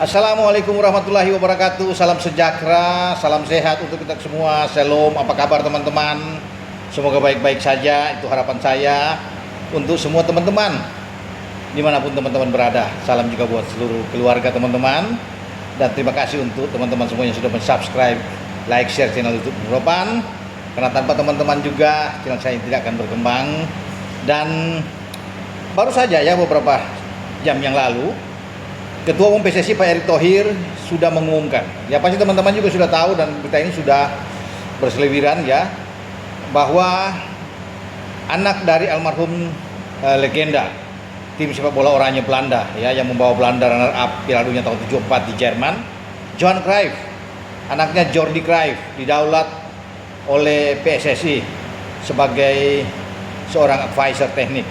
Assalamualaikum warahmatullahi wabarakatuh. Salam sejahtera, salam sehat untuk kita semua. Shalom, apa kabar teman-teman? Semoga baik-baik saja, itu harapan saya untuk semua teman-teman dimanapun teman-teman berada. Salam juga buat seluruh keluarga teman-teman. Dan terima kasih untuk teman-teman semua yang sudah subscribe, like, share channel YouTube Ropan. Karena tanpa teman-teman juga channel saya tidak akan berkembang. Dan baru saja ya beberapa jam yang lalu Ketua Umum PSSI Pak Erick Thohir sudah mengumumkan, ya pasti teman-teman juga sudah tahu dan berita ini sudah berseliweran ya, bahwa anak dari almarhum legenda tim sepak bola Oranje Belanda ya, yang membawa Belanda runner up Piala Dunia tahun 74 di Jerman, Johan Cruyff, anaknya Jordi Cruyff, didaulat oleh PSSI sebagai seorang advisor teknik,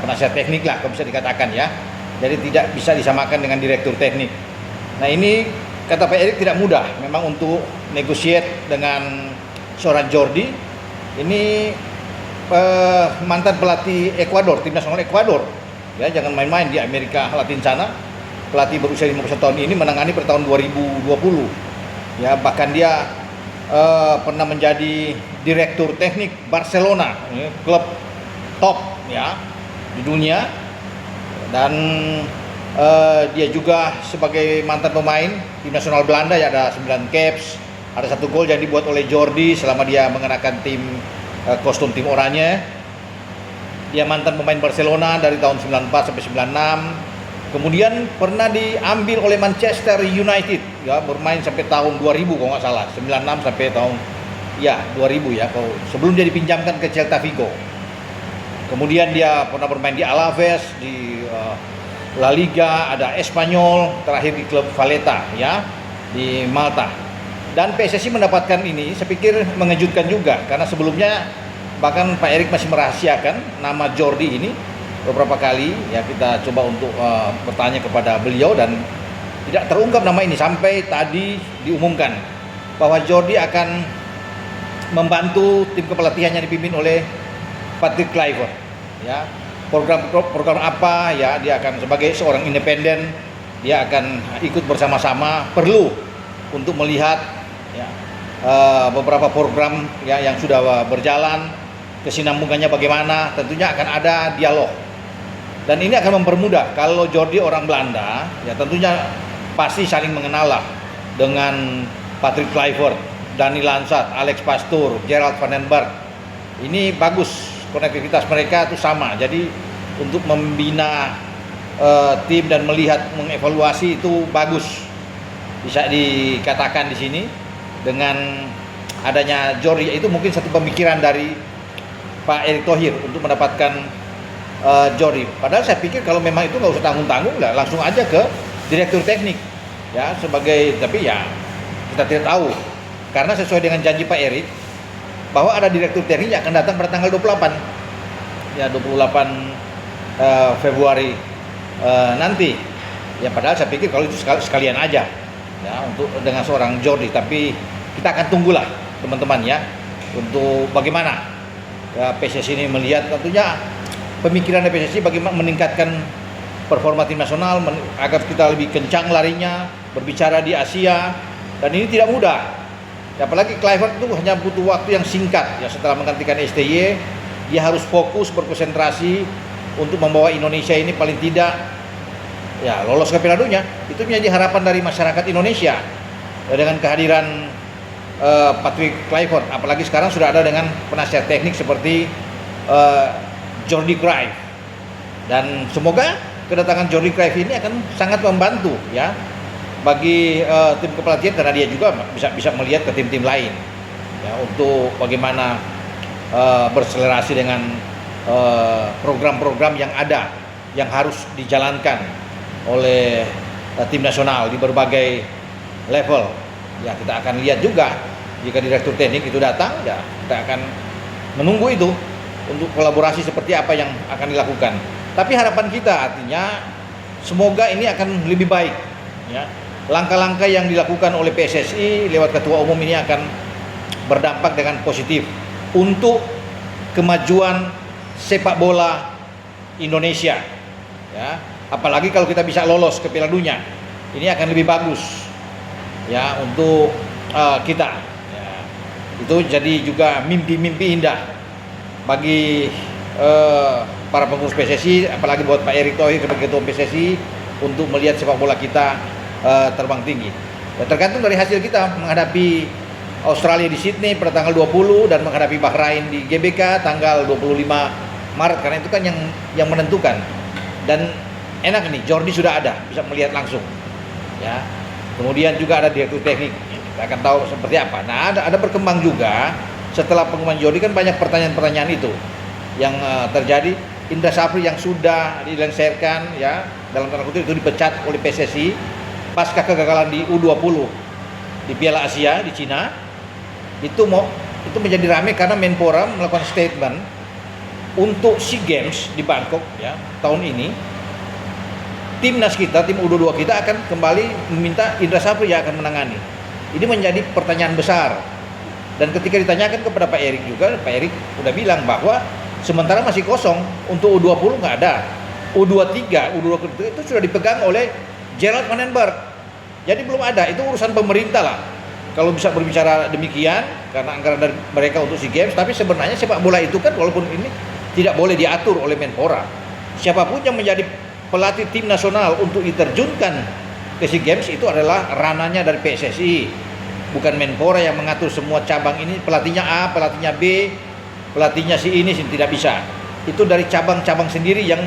penasihat teknik lah kalau bisa dikatakan ya. Jadi tidak bisa disamakan dengan direktur teknik. Nah ini kata Pak Erick tidak mudah memang untuk negotiate dengan seorang Jordi. Ini mantan pelatih Ekuador, tim nasional Ekuador. Ya, jangan main-main di Amerika Latin sana. Pelatih berusia 51 tahun ini menangani pada tahun 2020. Ya, bahkan dia pernah menjadi direktur teknik Barcelona, klub top ya di dunia. Dan dia juga sebagai mantan pemain tim nasional Belanda ya, ada 9 caps, ada 1 gol yang dibuat oleh Jordi selama dia mengenakan kostum tim oranye. Dia mantan pemain Barcelona dari tahun 94 sampai 96. Kemudian pernah diambil oleh Manchester United ya, bermain sampai tahun 2000 kalau nggak salah, 96 sampai tahun 2000 ya, kalau sebelum dia dipinjamkan ke Celta Vigo. Kemudian dia pernah bermain di Alaves, di La Liga, ada Espanyol, terakhir di klub Valletta ya di Malta. Dan PSSI mendapatkan ini, saya pikir mengejutkan juga karena sebelumnya bahkan Pak Erick masih merahasiakan nama Jordi ini beberapa kali ya, kita coba untuk bertanya kepada beliau dan tidak terungkap nama ini sampai tadi diumumkan bahwa Jordi akan membantu tim kepelatihannya dipimpin oleh Patrick Kluivert ya. Program apa ya, dia akan sebagai seorang independen, dia akan ikut bersama-sama, perlu untuk melihat ya, beberapa program ya yang sudah berjalan, kesinambungannya bagaimana. Tentunya akan ada dialog dan ini akan mempermudah. Kalau Jordi orang Belanda ya, tentunya pasti saling mengenal lah dengan Patrick Kluivert, Dani Lansat, Alex Pastoor, Gerald van den Berg. Ini bagus, konektivitas mereka itu sama. Jadi untuk membina tim dan melihat, mengevaluasi itu bagus. Bisa dikatakan di sini dengan adanya Jordi, itu mungkin satu pemikiran dari Pak Erick Thohir untuk mendapatkan Jordi. Padahal saya pikir kalau memang itu nggak usah tanggung-tanggung lah, langsung aja ke direktur teknik ya sebagai, tapi ya kita tidak tahu karena sesuai dengan janji Pak Erick bahwa ada direktur teknik yang akan datang pada tanggal 28 ya, 28 Februari nanti ya. Padahal saya pikir kalau itu sekalian aja ya untuk dengan seorang Jordi, tapi kita akan tunggulah teman-teman ya untuk bagaimana ya PSSI ini melihat. Tentunya pemikiran PSSI bagaimana meningkatkan performa tim nasional agar kita lebih kencang larinya, berbicara di Asia, dan ini tidak mudah. Apalagi Kluivert itu hanya butuh waktu yang singkat ya, setelah menggantikan STY dia harus fokus berkonsentrasi untuk membawa Indonesia ini paling tidak ya lolos ke Piala Dunia. Itu menjadi harapan dari masyarakat Indonesia ya, dengan kehadiran Patrick Kluivert, apalagi sekarang sudah ada dengan penasihat teknik seperti Jordi Cruyff. Dan semoga kedatangan Jordi Cruyff ini akan sangat membantu ya bagi tim kepelatihan, karena dia juga bisa melihat ke tim-tim lain ya, untuk bagaimana berselerasi dengan program-program yang ada yang harus dijalankan oleh tim nasional di berbagai level ya. Kita akan lihat juga jika direktur teknik itu datang ya, kita akan menunggu itu untuk kolaborasi seperti apa yang akan dilakukan. Tapi harapan kita artinya semoga ini akan lebih baik ya. Langkah-langkah yang dilakukan oleh PSSI lewat ketua umum ini akan berdampak dengan positif untuk kemajuan sepak bola Indonesia ya. Apalagi kalau kita bisa lolos ke Piala Dunia ini akan lebih bagus ya untuk kita. Ya. Itu jadi juga mimpi-mimpi indah bagi para pengurus PSSI, apalagi buat Pak Erick Thohir sebagai ketua PSSI untuk melihat sepak bola kita terbang tinggi. Ya, tergantung dari hasil kita menghadapi Australia di Sydney pada tanggal 20 dan menghadapi Bahrain di GBK tanggal 25 Maret, karena itu kan yang menentukan. Dan enak nih, Jordi sudah ada, bisa melihat langsung. Ya. Kemudian juga ada direktur teknik, kita akan tahu seperti apa. Nah, ada berkembang juga setelah pengumuman Jordi, kan banyak pertanyaan-pertanyaan itu yang terjadi. Indra Safri yang sudah dilengsarkan ya dalam tanda kutip itu dipecat oleh PSSI pasca kegagalan di U20 di Piala Asia di Cina. Itu menjadi ramai karena Menpora melakukan statement untuk SEA Games di Bangkok ya tahun ini. Timnas kita, tim U22 kita akan kembali meminta Indra Safri yang akan menangani. Ini menjadi pertanyaan besar. Dan ketika ditanyakan kepada Pak Erick juga, Pak Erick udah bilang bahwa sementara masih kosong untuk U20 nggak ada. U23 itu sudah dipegang oleh Gerald Van den Berg. Jadi belum ada, itu urusan pemerintah lah. Kalau bisa berbicara demikian, karena anggaran dari mereka untuk SEA Games, tapi sebenarnya sepak bola itu kan walaupun ini tidak boleh diatur oleh Menpora. Siapapun yang menjadi pelatih tim nasional untuk diterjunkan ke SEA Games itu adalah ranahnya dari PSSI, bukan Menpora yang mengatur semua cabang ini. Pelatihnya A, pelatihnya B, pelatihnya si ini tidak bisa. Itu dari cabang-cabang sendiri yang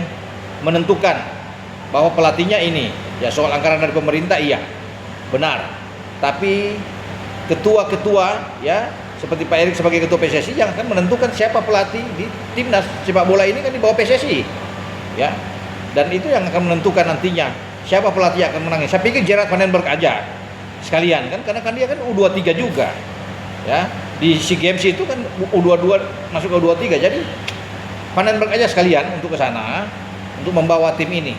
menentukan bahwa pelatihnya ini. Ya soal anggaran dari pemerintah iya, benar. Tapi ketua-ketua ya seperti Pak Erick sebagai ketua PSSI yang akan menentukan siapa pelatih di timnas sepak bola ini kan di bawah PSSI. Ya. Dan itu yang akan menentukan nantinya siapa pelatih yang akan menang. Saya pikir Gerard Van den Berg aja sekalian kan, karena kan dia kan U23 juga. Ya, di SEA Games itu kan U22 masuk ke U23. Jadi Van den Berg aja sekalian untuk ke sana untuk membawa tim ini.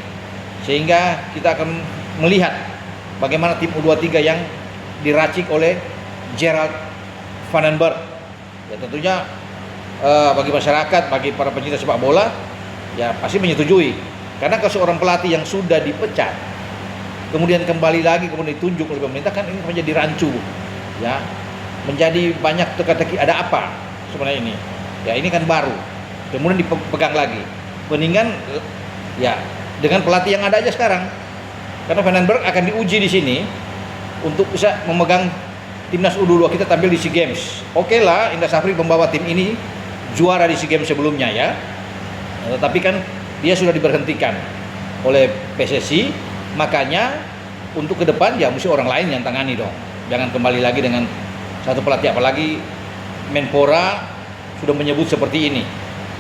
Sehingga kita akan melihat bagaimana tim U23 yang diracik oleh Gerald Van den Berg. Ya tentunya bagi masyarakat, bagi para pencinta sepak bola ya pasti menyetujui. Karena kalau seorang pelatih yang sudah dipecat kemudian kembali lagi kemudian ditunjuk oleh pemerintah, kan ini menjadi rancu. Ya. Menjadi banyak teka-teki, ada apa sebenarnya ini? Ya ini kan baru. Kemudian dipegang lagi. Mendingan ya dengan pelatih yang ada aja sekarang. Karena Van den Berg akan diuji di sini untuk bisa memegang timnas U22 kita tampil di SEA Games. Oke lah, Indra Safri membawa tim ini juara di SEA Games sebelumnya ya. Tetapi kan dia sudah diberhentikan oleh PSSI, makanya untuk ke depan ya mesti orang lain yang tangani dong. Jangan kembali lagi dengan satu pelatih, apalagi Menpora sudah menyebut seperti ini.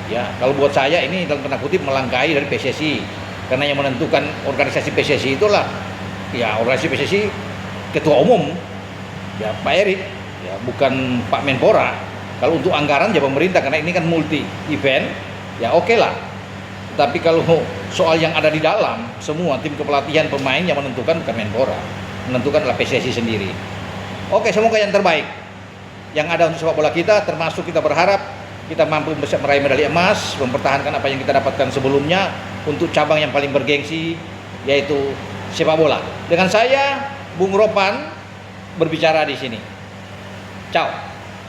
Ya, kalau buat saya ini dalam tanda kutip melangkahi dari PSSI, karena yang menentukan organisasi PSSI itulah ya organisasi PSSI ketua umum ya Pak Erick, ya bukan Pak Menpora. Kalau untuk anggaran ya pemerintah, karena ini kan multi event ya oke lah. Tapi kalau soal yang ada di dalam semua tim kepelatihan pemain yang menentukan bukan Menpora, menentukan adalah PSSI sendiri. Oke, semoga yang terbaik yang ada untuk sepak bola kita, termasuk kita berharap kita mampu bisa meraih medali emas, mempertahankan apa yang kita dapatkan sebelumnya untuk cabang yang paling bergengsi yaitu sepak bola. Dengan saya Bung Ropan berbicara di sini. Ciao.